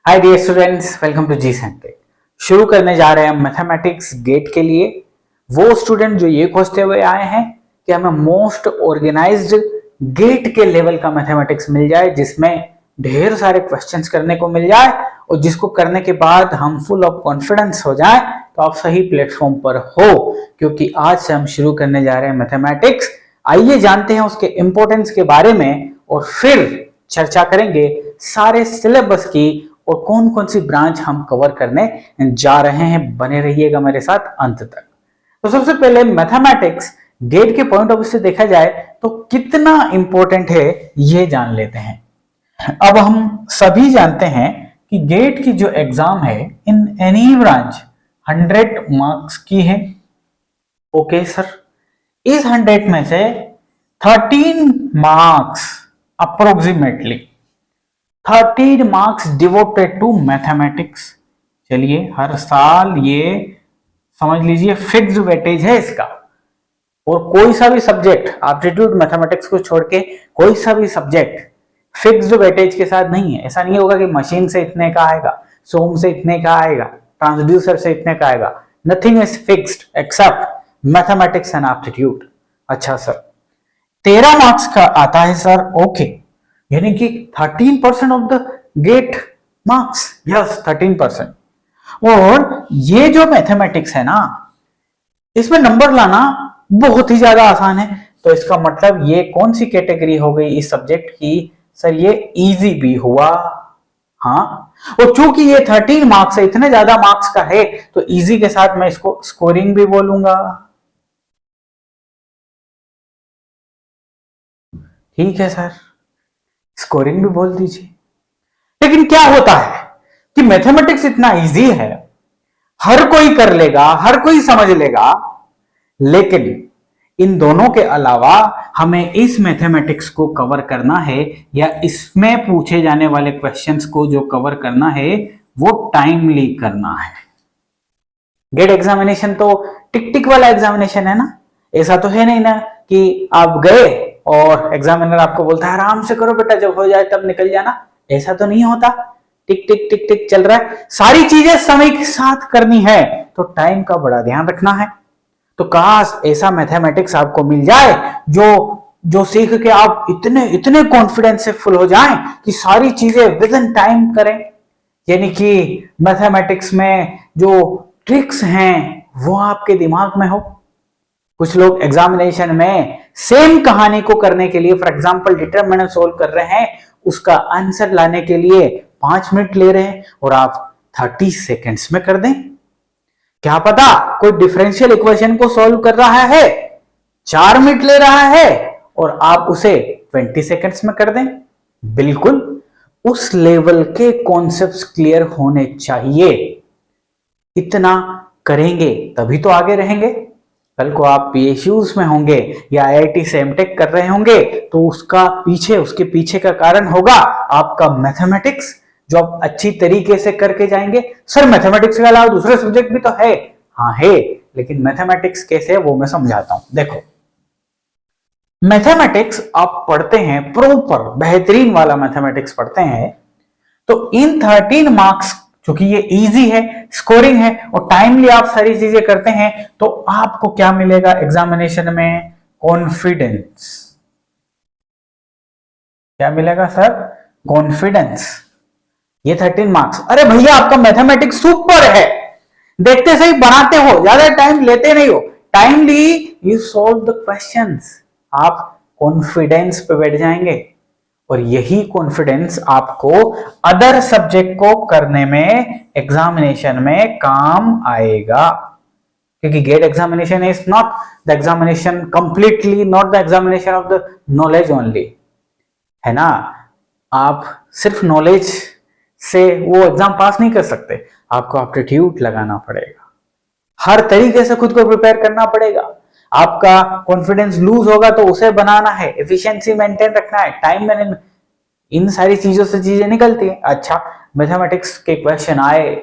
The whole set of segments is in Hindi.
Hi dear students, welcome to G Centech. शुरू करने जा रहे हैं हम मैथमेटिक्स गेट के लिए। वो स्टूडेंट जो ये खोजते हुए आए हैं कि हमें मोस्ट ऑर्गेनाइज्ड गेट के लेवल का मैथमेटिक्स मिल जाए, जिसमें ढेर सारे क्वेश्चंस करने को मिल जाए और जिसको करने के बाद हम फुल ऑफ कॉन्फिडेंस हो जाए, तो आप सही प्लेटफॉर्म पर हो, क्योंकि आज से हम शुरू करने जा रहे हैं मैथमेटिक्स। आइए जानते हैं उसके इंपॉर्टेंस के बारे में और फिर चर्चा करेंगे सारे सिलेबस की और कौन कौन सी ब्रांच हम कवर करने जा रहे हैं। बने रहिएगा मेरे साथ अंत तक। तो सबसे पहले मैथमेटिक्स गेट के पॉइंट ऑफ व्यू से देखा जाए तो कितना इंपॉर्टेंट है ये जान लेते हैं। अब हम सभी जानते हैं कि गेट की जो एग्जाम है इन एनी ब्रांच 100 मार्क्स की है। ओके सर, इस 100 में से 13 marks approximately 13 marks devoted to mathematics. चलिए, हर साल ये समझ लीजिए फिक्स्ड वेटेज है इसका। और कोई सा भी सब्जेक्ट, एप्टीट्यूड मैथमेटिक्स को छोड़ के कोई सा भी सब्जेक्ट फिक्स्ड वेटेज के साथ नहीं है। ऐसा नहीं होगा कि मशीन से इतने का आएगा, सोम से इतने का आएगा, ट्रांसड्यूसर से इतने का आएगा। Nothing is fixed except mathematics and aptitude. अच्छा सर, 13 मार्क्स का आता है सर। ओके, यानी कि 13% of the GATE marks. Yes, 13%। और ये जो मैथमेटिक्स है ना, इसमें नंबर लाना बहुत ही ज्यादा आसान है। तो इसका मतलब ये कौन सी कैटेगरी हो गई इस सब्जेक्ट की? सर ये इजी भी हुआ। हाँ, और चूंकि ये 13 मार्क्स है, इतने ज्यादा मार्क्स का है, तो इजी के साथ मैं इसको स्कोरिंग भी बोलूंगा। ठीक है सर, स्कोरिंग भी बोल दीजिए। लेकिन क्या होता है कि मैथमेटिक्स इतना इजी है, हर कोई कर लेगा, हर कोई समझ लेगा, लेकिन इन दोनों के अलावा हमें इस मैथमेटिक्स को कवर करना है या इसमें पूछे जाने वाले क्वेश्चंस को जो कवर करना है वो टाइमली करना है। गेट एग्जामिनेशन तो टिक टिक वाला एग्जामिनेशन है ना। ऐसा तो है नहीं ना कि आप गए और एग्जामिनर आपको बोलता है आराम से करो बेटा, जब हो जाए तब निकल जाना। ऐसा तो नहीं होता। टिक टिक टिक टिक चल रहा है, सारी चीजें समय के साथ करनी है, तो टाइम का बड़ा ध्यान रखना है। तो काश ऐसा मैथमेटिक्स आपको मिल जाए जो सीख के आप इतने इतने कॉन्फिडेंस से फुल हो जाएं कि सारी चीजें विद इन टाइम करें। यानी कि मैथमेटिक्स में जो ट्रिक्स हैं वो आपके दिमाग में हो। कुछ लोग एग्जामिनेशन में सेम कहानी को करने के लिए, फॉर एग्जांपल डिटरमिनेंट सोल्व कर रहे हैं, उसका आंसर लाने के लिए 5 मिनट ले रहे हैं और आप 30 सेकेंड्स में कर दें। क्या पता कोई डिफरेंशियल इक्वेशन को सॉल्व कर रहा है, 4 मिनट ले रहा है और आप उसे 20 सेकेंड्स में कर दें। बिल्कुल उस लेवल के कॉन्सेप्ट्स क्लियर होने चाहिए। इतना करेंगे तभी तो आगे रहेंगे। कल को आप पीएसयूज में होंगे या आईआईटी से एमटेक कर रहे होंगे, तो उसके पीछे का कारण होगा आपका मैथमेटिक्स, जो आप अच्छी तरीके से करके जाएंगे। सर मैथमेटिक्स के अलावा दूसरे सब्जेक्ट भी तो है। हाँ है, लेकिन मैथमेटिक्स कैसे है वो मैं समझाता हूं। देखो, मैथमेटिक्स आप पढ़ते हैं, प्रॉपर बेहतरीन वाला मैथमेटिक्स पढ़ते हैं, तो इन 13 मार्क्स, क्योंकि ये इजी है, स्कोरिंग है और टाइमली आप सारी चीजें करते हैं, तो आपको क्या मिलेगा एग्जामिनेशन में? कॉन्फिडेंस। क्या मिलेगा सर? कॉन्फिडेंस। ये 13 मार्क्स, अरे भैया आपका मैथमेटिक्स सुपर है, देखते सही बनाते हो, ज्यादा टाइम लेते नहीं हो, timely you solve the questions, आप कॉन्फिडेंस पे बैठ जाएंगे। और यही कॉन्फिडेंस आपको अदर सब्जेक्ट को करने में, एग्जामिनेशन में काम आएगा। क्योंकि GATE examination is not the examination completely, not the examination of the knowledge only, है ना। आप सिर्फ नॉलेज से वो एग्जाम पास नहीं कर सकते, आपको एप्टीट्यूड लगाना पड़ेगा, हर तरीके से खुद को प्रिपेयर करना पड़ेगा। आपका कॉन्फिडेंस लूज होगा तो उसे बनाना है, एफिशिएंसी मेंटेन रखना है, टाइम मैनेजमेंट, इन सारी चीजों से चीजें निकलती हैं। अच्छा, मैथमेटिक्स के क्वेश्चन आए,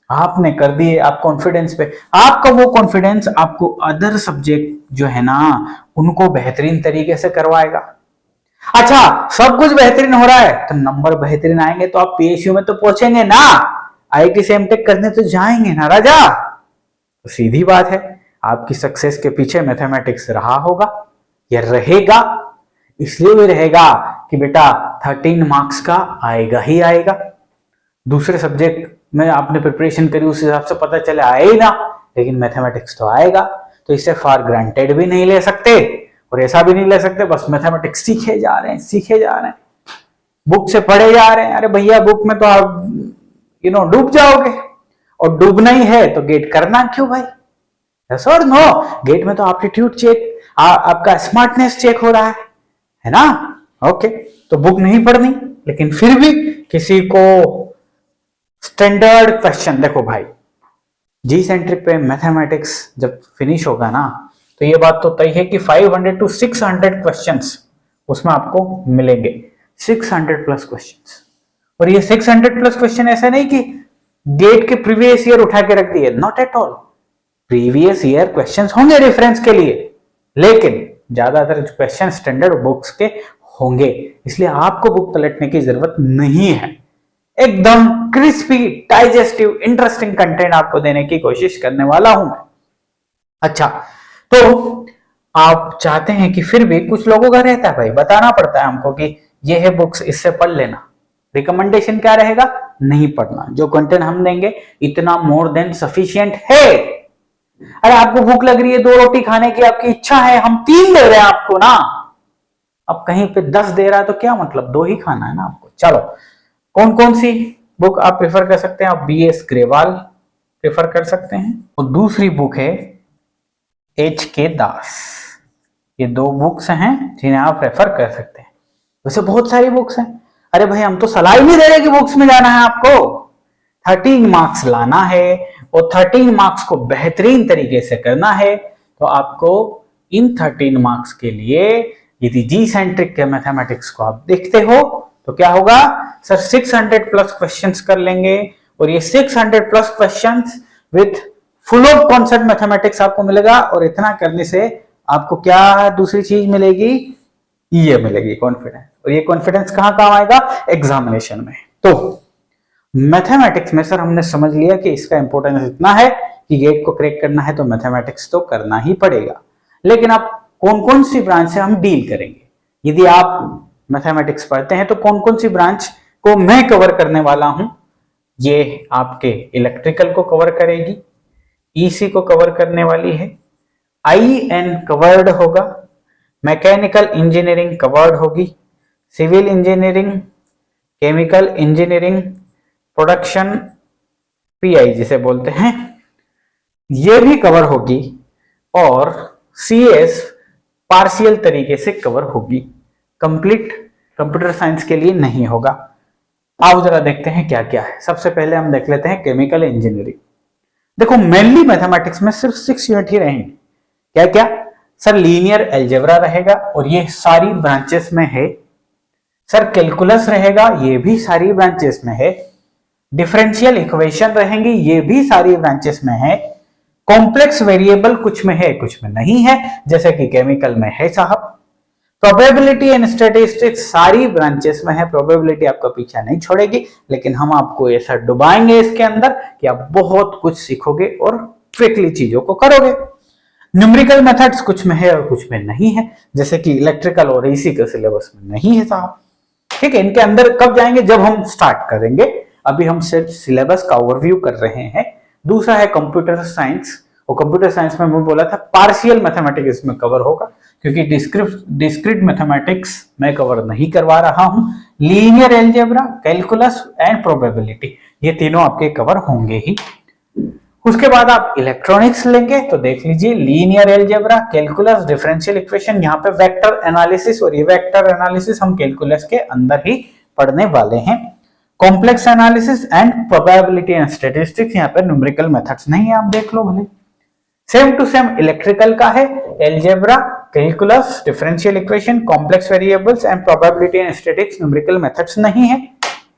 आपने कर दिए, आप कॉन्फिडेंस पे, आपका वो कॉन्फिडेंस आपको अदर सब्जेक्ट जो है ना उनको बेहतरीन तरीके से करवाएगा। अच्छा, सब कुछ बेहतरीन हो रहा है तो नंबर बेहतरीन आएंगे तो आप पीएसयू में तो पहुंचेंगे ना, आईआईटी से एमटेक करने तो जाएंगे ना राजा। तो सीधी बात है, आपकी सक्सेस के पीछे मैथमेटिक्स रहा होगा या रहेगा। इसलिए भी रहेगा कि बेटा 13 मार्क्स का आएगा ही आएगा। दूसरे सब्जेक्ट में आपने प्रिपरेशन करी उस हिसाब से पता चले आए ही ना, लेकिन मैथमेटिक्स तो आएगा। तो इसे फॉर ग्रांटेड भी नहीं ले सकते और ऐसा भी नहीं ले सकते बस मैथमेटिक्स सीखे जा रहे हैं, सीखे जा रहे हैं, बुक से पढ़े जा रहे हैं। अरे भैया, बुक में तो आप डूब जाओगे, और डूबना ही है तो गेट करना क्यों भाई? यस और नो? गेट में तो एप्टीट्यूड चेक, आपका स्मार्टनेस चेक हो रहा है ना? ओके, तो बुक नहीं पढ़नी, लेकिन फिर भी किसी को स्टैंडर्ड क्वेश्चन, देखो भाई, जी सेंट्रिक पे मैथमेटिक्स जब फिनिश होगा ना, तो ये बात तो तय है कि 500 to 600 क्वेश्चंस उसमें आपको मिलेंगे, 600 प्लस क्वेश्चंस। और ये 600 प्लस क्वेश्चन ऐसे नहीं कि गेट के प्रीवियस ईयर उठा के रख दिए, not at all. Previous year questions होंगे रेफरेंस के लिए, लेकिन ज्यादातर क्वेश्चन स्टैंडर्ड बुक्स के होंगे, इसलिए आपको बुक पलटने की जरूरत नहीं है। एकदम क्रिस्पी, डाइजेस्टिव, इंटरेस्टिंग कंटेंट आपको देने की कोशिश करने वाला हूं मैं। अच्छा, तो आप चाहते हैं कि फिर भी कुछ लोगों का रहता है भाई, बताना पड़ता है हमको कि ये है बुक्स, इससे पढ़ लेना। रिकमेंडेशन क्या रहेगा? नहीं पढ़ना, जो कंटेंट हम देंगे इतना मोर देन सफिशिएंट है। अरे आपको भूख लग रही है 2 रोटी खाने की, आपकी इच्छा है, हम 3 दे रहे हैं आपको ना। अब कहीं पे 10 दे रहा है तो क्या मतलब, 2 ही खाना है ना आपको। चलो, कौन कौन सी बुक आप प्रेफर कर सकते हैं? आप बीएस ग्रेवाल प्रेफर कर सकते हैं, और दूसरी बुक है HK दास। ये 2 बुक्स हैं जिन्हें आप प्रेफर कर सकते हैं। वैसे बहुत सारी बुक्स हैं। अरे भाई, हम तो सलाह ही नहीं दे रहे कि बुक्स में जाना है आपको। 13 मार्क्स लाना है और 13 मार्क्स को बेहतरीन तरीके से करना है, तो आपको इन 13 मार्क्स के लिए यदि जी सेंट्रिक के मैथमेटिक्स को आप देखते हो तो क्या होगा सर, 600 प्लस क्वेश्चंस कर लेंगे, और ये 600 plus questions with full of concept mathematics आपको मिलेगा। और इतना करने से आपको क्या दूसरी चीज मिलेगी? ये मिलेगी कॉन्फिडेंस। और ये कॉन्फिडेंस कहां काम आएगा? एग्जामिनेशन में। तो मैथमेटिक्स में सर हमने समझ लिया कि इसका इंपॉर्टेंस इतना है कि गेट को क्रैक करना है तो मैथमेटिक्स तो करना ही पड़ेगा। लेकिन आप कौन कौन सी ब्रांच से हम डील करेंगे? यदि आप मैथमेटिक्स पढ़ते हैं तो कौन कौन सी ब्रांच को मैं कवर करने वाला हूं? ये आपके इलेक्ट्रिकल को कवर करेगी, ईसी को कवर करने वाली है, आईएन कवर्ड होगा, मैकेनिकल इंजीनियरिंग कवर्ड होगी, civil engineering, chemical engineering, production PI जिसे बोलते हैं, ये भी कवर होगी, और सीएस पार्शियल तरीके से कवर होगी, कंप्लीट कंप्यूटर साइंस के लिए नहीं होगा। आओ जरा देखते हैं क्या क्या है। सबसे पहले हम देख लेते हैं केमिकल इंजीनियरिंग। देखो, मेनली मैथमेटिक्स में सिर्फ 6 यूनिट ही रहेंगे। क्या क्या सर? लीनियर अलजेब्रा रहेगा और ये सारी ब्रांचेस में है। सर कैलकुलस रहेगा, ये भी सारी ब्रांचेस में है। डिफरेंशियल इक्वेशन रहेंगी, ये भी सारी ब्रांचेस में है। कॉम्प्लेक्स वेरिएबल कुछ में है, कुछ में नहीं है, जैसे कि केमिकल में है साहब। प्रोबेबिलिटी एंड स्टैटिस्टिक्स सारी ब्रांचेस में है। प्रोबेबिलिटी आपका पीछा नहीं छोड़ेगी, लेकिन हम आपको ऐसा डुबाएंगे इसके अंदर कि आप बहुत कुछ सीखोगे और क्विकली चीजों को करोगे। न्यूमेरिकल मेथड्स कुछ में है और कुछ में नहीं है, जैसे कि इलेक्ट्रिकल और एसी के सिलेबस में नहीं है साहब। ठीक है, इनके अंदर कब जाएंगे? जब हम स्टार्ट करेंगे। अभी हम सिर्फ सिलेबस का ओवरव्यू कर रहे हैं। दूसरा है कंप्यूटर साइंस, और कंप्यूटर साइंस में मैं बोला था पार्शियल मैथमेटिक्स इसमें कवर होगा, क्योंकि डिस्क्रीट मैथमेटिक्स मैं कवर नहीं करवा रहा हूं। Linear algebra, calculus and probability, ये तीनों आपके कवर होंगे ही। उसके बाद आप इलेक्ट्रॉनिक्स लेंगे तो देख लीजिए, linear algebra, calculus, differential equation, यहाँ पे वेक्टर एनालिसिस, और ये वेक्टर एनालिसिस हम कैलकुलस के अंदर ही पढ़ने वाले हैं। Complex analysis and probability and statistics, यहाँ पे न्यूमेरिकल मेथड्स नहीं है, आप देख लो भले। सेम टू सेम इलेक्ट्रिकल का है, algebra, calculus, differential equation, complex variables and probability and statistics, numerical methods नहीं है।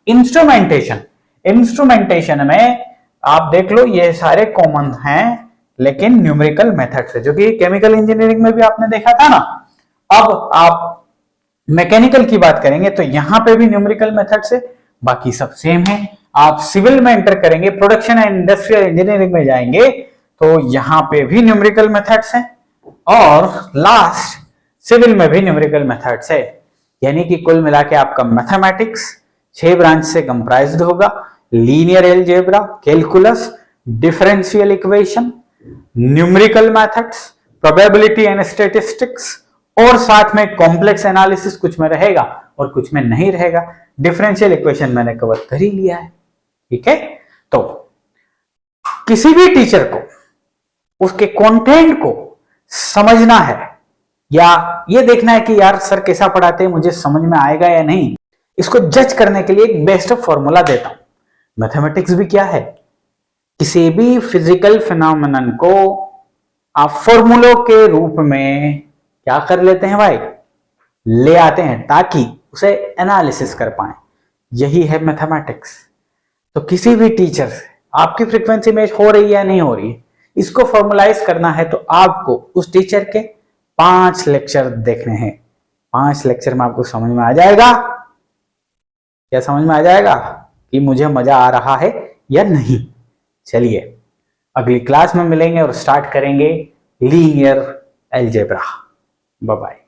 इंस्ट्रूमेंटेशन, इंस्ट्रूमेंटेशन में आप देख लो ये सारे कॉमन हैं, लेकिन न्यूमेरिकल मेथड्स है, जो कि केमिकल इंजीनियरिंग में भी आपने देखा था ना। अब आप मैकेनिकल की बात करेंगे तो यहां पे भी न्यूमेरिकल मेथड्स है, बाकी सब सेम है। आप सिविल में एंटर करेंगे, प्रोडक्शन एंड इंडस्ट्रियल इंजीनियरिंग में जाएंगे तो यहां पे भी न्यूमेरिकल मेथड्स हैं, और लास्ट सिविल में भी न्यूमेरिकल मेथड्स है। यानी कि कुल मिला के आपका मैथमेटिक्स 6 ब्रांच से कंप्राइज्ड होगा। Linear algebra, calculus, differential equation, numerical methods, probability and statistics, और साथ में कॉम्प्लेक्स एनालिसिस कुछ में रहेगा और कुछ में नहीं रहेगा। डिफरेंशियल इक्वेशन मैंने कवर कर ही लिया है, ठीक है। तो किसी भी टीचर को उसके कंटेंट को समझना है या ये देखना है कि यार सर कैसा पढ़ाते हैं, मुझे समझ में आएगा या नहीं, इसको जज करने के लिए एक बेस्ट फॉर्मूला देता हूं। मैथमेटिक्स भी क्या है, किसी भी फिजिकल फिनोमेनन को आप फॉर्मूलों के रूप में क्या कर लेते हैं भाई, ले आते हैं ताकि उसे एनालिसिस कर पाए। यही है मैथमेटिक्स। तो किसी भी टीचर से आपकी फ्रीक्वेंसी मैच हो रही है या नहीं हो रही है, इसको फॉर्मुलाइज करना है तो आपको उस टीचर के 5 लेक्चर देखने हैं। 5 लेक्चर में आपको समझ में आ जाएगा, क्या समझ में आ जाएगा कि मुझे मजा आ रहा है या नहीं। चलिए अगली क्लास में मिलेंगे और स्टार्ट करेंगे लीनियर अलजेब्रा। Bye bye.